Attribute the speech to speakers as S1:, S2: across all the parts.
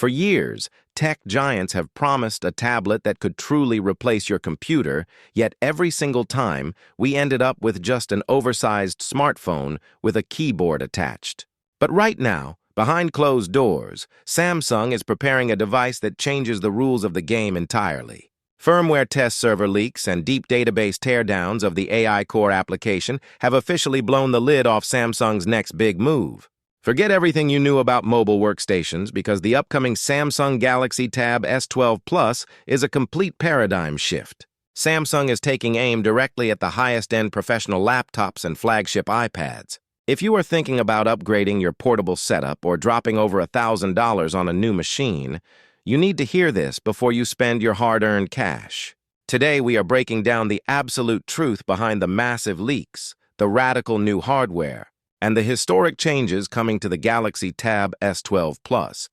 S1: For years, tech giants have promised a tablet that could truly replace your computer, yet every single time, we ended up with just an oversized smartphone with a keyboard attached. But right now, behind closed doors, Samsung is preparing a device that changes the rules of the game entirely. Firmware test server leaks and deep database teardowns of the AI core application have officially blown the lid off Samsung's next big move. Forget everything you knew about mobile workstations because the upcoming Samsung Galaxy Tab S12 Plus is a complete paradigm shift. Samsung is taking aim directly at the highest-end professional laptops and flagship iPads. If you are thinking about upgrading your portable setup or dropping over $1,000 on a new machine, you need to hear this before you spend your hard-earned cash. Today, we are breaking down the absolute truth behind the massive leaks, the radical new hardware, and the historic changes coming to the Galaxy Tab S12 Plus.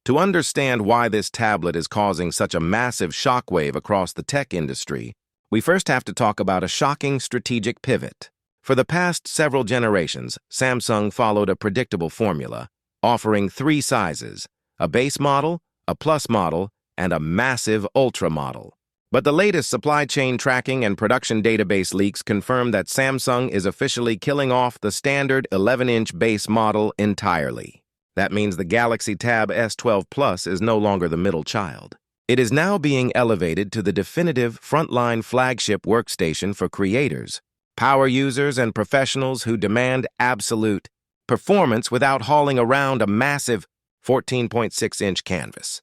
S1: To understand why this tablet is causing such a massive shockwave across the tech industry, we first have to talk about a shocking strategic pivot. For the past several generations, Samsung followed a predictable formula, offering three sizes: a base model, a plus model, and a massive ultra model. But the latest supply chain tracking and production database leaks confirm that Samsung is officially killing off the standard 11-inch base model entirely. That means the Galaxy Tab S12 Plus is no longer the middle child. It is now being elevated to the definitive frontline flagship workstation for creators, power users, and professionals who demand absolute performance without hauling around a massive 14.6-inch canvas.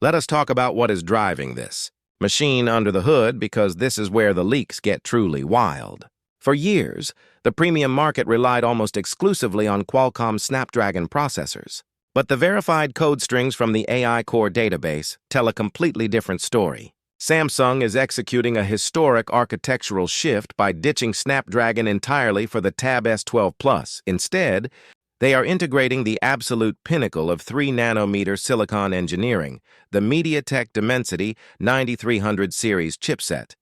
S1: Let us talk about what is driving this machine under the hood, because this is where the leaks get truly wild. For years, the premium market relied almost exclusively on Qualcomm Snapdragon processors. But the verified code strings from the AI core database tell a completely different story. Samsung is executing a historic architectural shift by ditching Snapdragon entirely for the Tab S12 Plus. Instead, they are integrating the absolute pinnacle of 3-nanometer silicon engineering, the MediaTek Dimensity 9300 series chipset.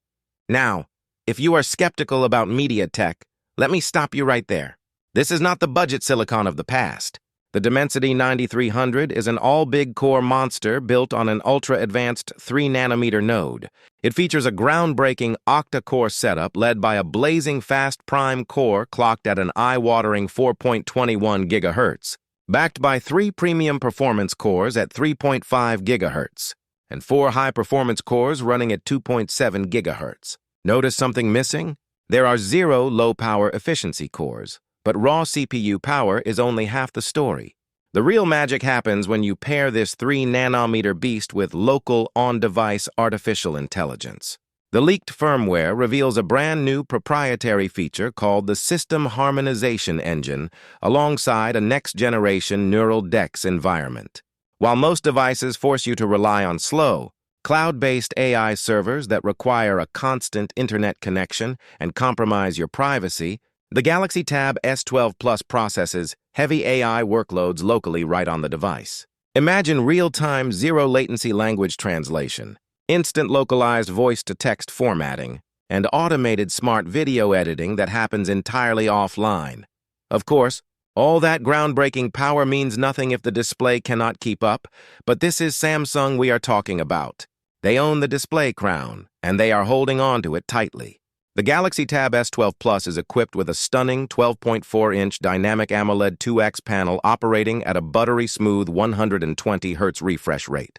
S1: Now, if you are skeptical about MediaTek, let me stop you right there. This is not the budget silicon of the past. The Dimensity 9300 is an all-big-core monster built on an ultra-advanced 3-nanometer node. It features a groundbreaking octa-core setup led by a blazing fast prime core clocked at an eye-watering 4.21 GHz, backed by 3 premium performance cores at 3.5 GHz, and 4 high-performance cores running at 2.7 GHz. Notice something missing? There are 0 low-power efficiency cores, but raw CPU power is only half the story. The real magic happens when you pair this 3-nanometer beast with local on-device artificial intelligence. The leaked firmware reveals a brand new proprietary feature called the System Harmonization engine alongside a next-generation Neural DeX environment. While most devices force you to rely on slow, cloud-based AI servers that require a constant internet connection and compromise your privacy, the Galaxy Tab S12 Plus processes heavy AI workloads locally right on the device. Imagine real-time, zero-latency language translation, instant localized voice-to-text formatting, and automated smart video editing that happens entirely offline. Of course, all that groundbreaking power means nothing if the display cannot keep up, but this is Samsung we are talking about. They own the display crown, and they are holding on to it tightly. The Galaxy Tab S12 Plus is equipped with a stunning 12.4-inch dynamic AMOLED 2X panel operating at a buttery-smooth 120 Hz refresh rate.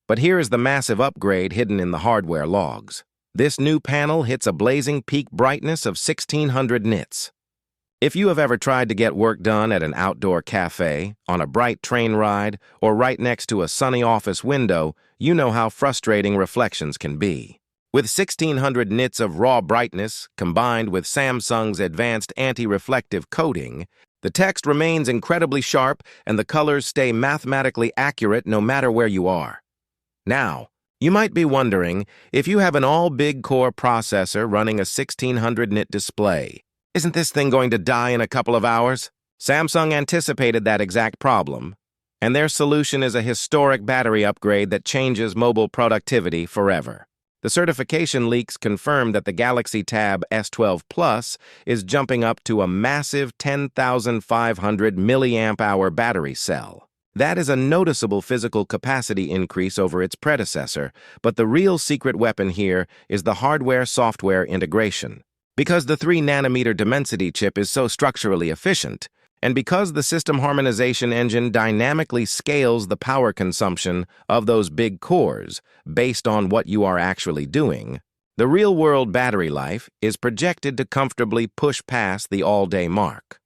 S1: But here is the massive upgrade hidden in the hardware logs. This new panel hits a blazing peak brightness of 1600 nits. If you have ever tried to get work done at an outdoor cafe, on a bright train ride, or right next to a sunny office window, you know how frustrating reflections can be. With 1600 nits of raw brightness, combined with Samsung's advanced anti-reflective coating, the text remains incredibly sharp and the colors stay mathematically accurate no matter where you are. Now, you might be wondering, if you have an all-big core processor running a 1600 nit display, isn't this thing going to die in a couple of hours? Samsung anticipated that exact problem, and their solution is a historic battery upgrade that changes mobile productivity forever. The certification leaks confirm that the Galaxy Tab S12 Plus is jumping up to a massive 10,500 milliamp-hour battery cell. That is a noticeable physical capacity increase over its predecessor, but the real secret weapon here is the hardware-software integration. Because the 3-nanometer Dimensity chip is so structurally efficient, and because the System Harmonization engine dynamically scales the power consumption of those big cores based on what you are actually doing, the real-world battery life is projected to comfortably push past the all-day mark.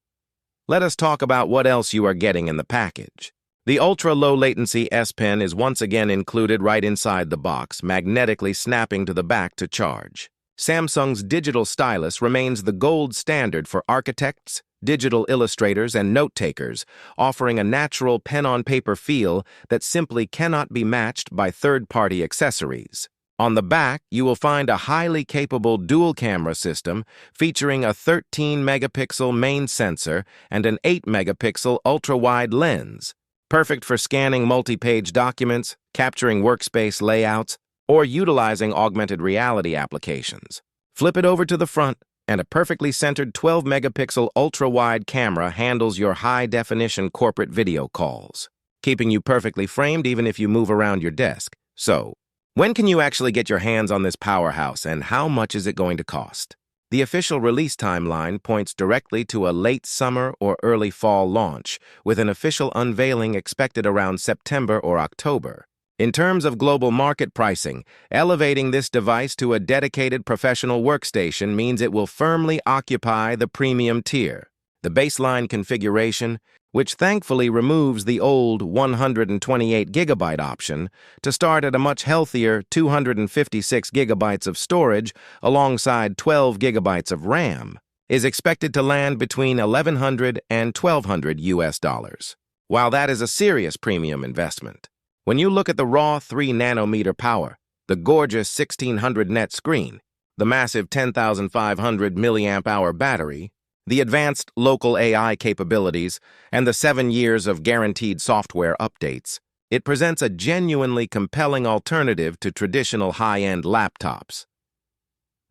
S1: Let us talk about what else you are getting in the package. The ultra-low-latency S Pen is once again included right inside the box, magnetically snapping to the back to charge. Samsung's digital stylus remains the gold standard for architects, digital illustrators, and note-takers, offering a natural pen-on-paper feel that simply cannot be matched by third-party accessories. On the back, you will find a highly capable dual-camera system featuring a 13-megapixel main sensor and an 8-megapixel ultra-wide lens, perfect for scanning multi-page documents, capturing workspace layouts, or utilizing augmented reality applications. Flip it over to the front, and a perfectly centered 12-megapixel ultra-wide camera handles your high-definition corporate video calls, keeping you perfectly framed even if you move around your desk. So, when can you actually get your hands on this powerhouse, and how much is it going to cost? The official release timeline points directly to a late summer or early fall launch, with an official unveiling expected around September or October. In terms of global market pricing, elevating this device to a dedicated professional workstation means it will firmly occupy the premium tier. The baseline configuration, which thankfully removes the old 128GB option to start at a much healthier 256GB of storage alongside 12GB of RAM, is expected to land between $1,100 and $1,200 US. While that is a serious premium investment, when you look at the raw 3-nanometer power, the gorgeous 1600 net screen, the massive 10,500 milliamp-hour battery, the advanced local AI capabilities, and the 7 years of guaranteed software updates, it presents a genuinely compelling alternative to traditional high-end laptops.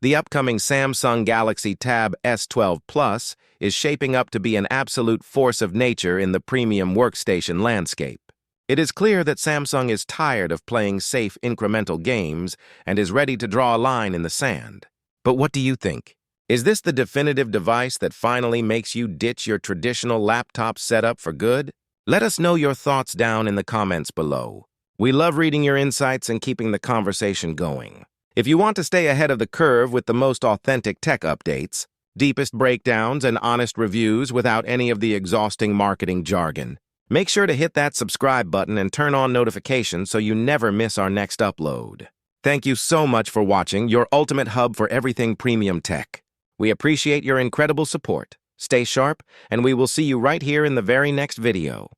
S1: The upcoming Samsung Galaxy Tab S12 Plus is shaping up to be an absolute force of nature in the premium workstation landscape. It is clear that Samsung is tired of playing safe incremental games and is ready to draw a line in the sand. But what do you think? Is this the definitive device that finally makes you ditch your traditional laptop setup for good? Let us know your thoughts down in the comments below. We love reading your insights and keeping the conversation going. If you want to stay ahead of the curve with the most authentic tech updates, deepest breakdowns, and honest reviews without any of the exhausting marketing jargon, make sure to hit that subscribe button and turn on notifications so you never miss our next upload. Thank you so much for watching your ultimate hub for everything premium tech. We appreciate your incredible support. Stay sharp, and we will see you right here in the very next video.